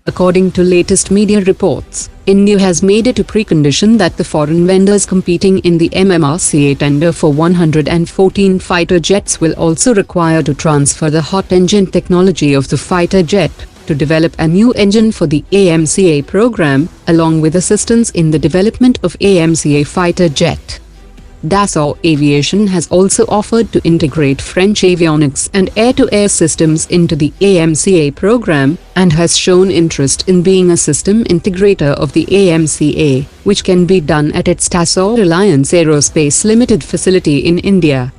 According to latest media reports, India has made it a precondition that the foreign vendors competing in the MMRCA tender for 114 fighter jets will also require to transfer the hot engine technology of the fighter jet to develop a new engine for the AMCA program, along with assistance in the development of AMCA fighter jet. Dassault Aviation has also offered to integrate French avionics and air-to-air systems into the AMCA program, and has shown interest in being a system integrator of the AMCA, which can be done at its Dassault Reliance Aerospace Limited facility in India.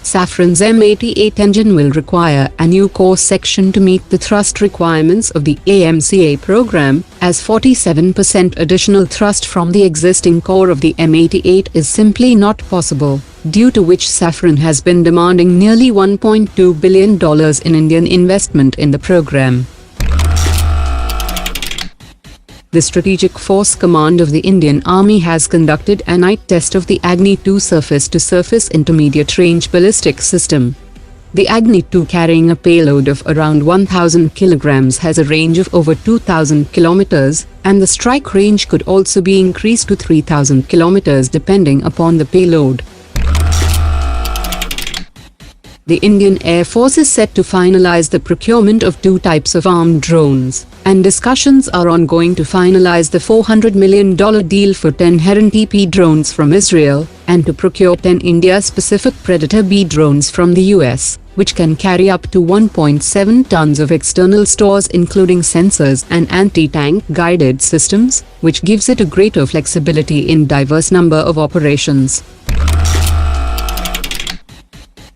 Safran's M88 engine will require a new core section to meet the thrust requirements of the AMCA program, as 47% additional thrust from the existing core of the M88 is simply not possible, due to which Safran has been demanding nearly $1.2 billion in Indian investment in the program. The Strategic Force Command of the Indian Army has conducted a night test of the Agni-II surface-to-surface intermediate-range ballistic system. The Agni-II, carrying a payload of around 1,000 kilograms, has a range of over 2,000 kilometers, and the strike range could also be increased to 3,000 kilometers depending upon the payload. The Indian Air Force is set to finalize the procurement of 2 types of armed drones, and discussions are ongoing to finalize the $400 million deal for 10 HeronTP drones from Israel, and to procure 10 India-specific Predator B drones from the US, which can carry up to 1.7 tons of external stores including sensors and anti-tank guided systems, which gives it a greater flexibility in diverse number of operations.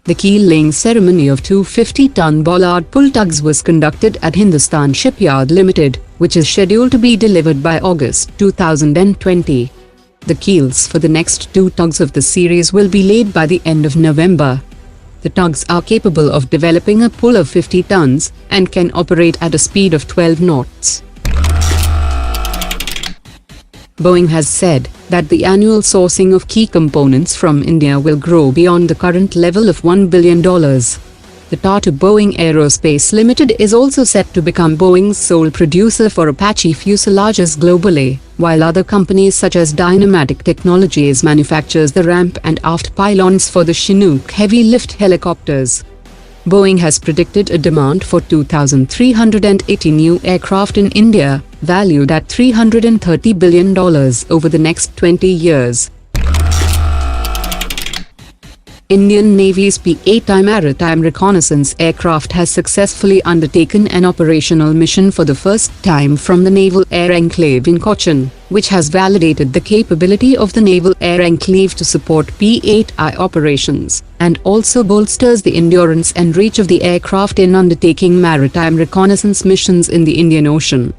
The keel-laying ceremony of 2 50-ton bollard pull tugs was conducted at Hindustan Shipyard Limited, which is scheduled to be delivered by August 2020. The keels for the next 2 tugs of the series will be laid by the end of November. The tugs are capable of developing a pull of 50 tons and can operate at a speed of 12 knots. Boeing has said that the annual sourcing of key components from India will grow beyond the current level of $1 billion. The Tata Boeing Aerospace Limited is also set to become Boeing's sole producer for Apache fuselages globally, while other companies such as Dynamatic Technologies manufactures the ramp and aft pylons for the Chinook heavy-lift helicopters. Boeing has predicted a demand for 2,380 new aircraft in India, valued at $330 billion over the next 20 years. Indian Navy's P-8 maritime reconnaissance aircraft has successfully undertaken an operational mission for the first time from the Naval Air Enclave in Cochin, which has validated the capability of the Naval Air Enclave to support P-8I operations, and also bolsters the endurance and reach of the aircraft in undertaking maritime reconnaissance missions in the Indian Ocean.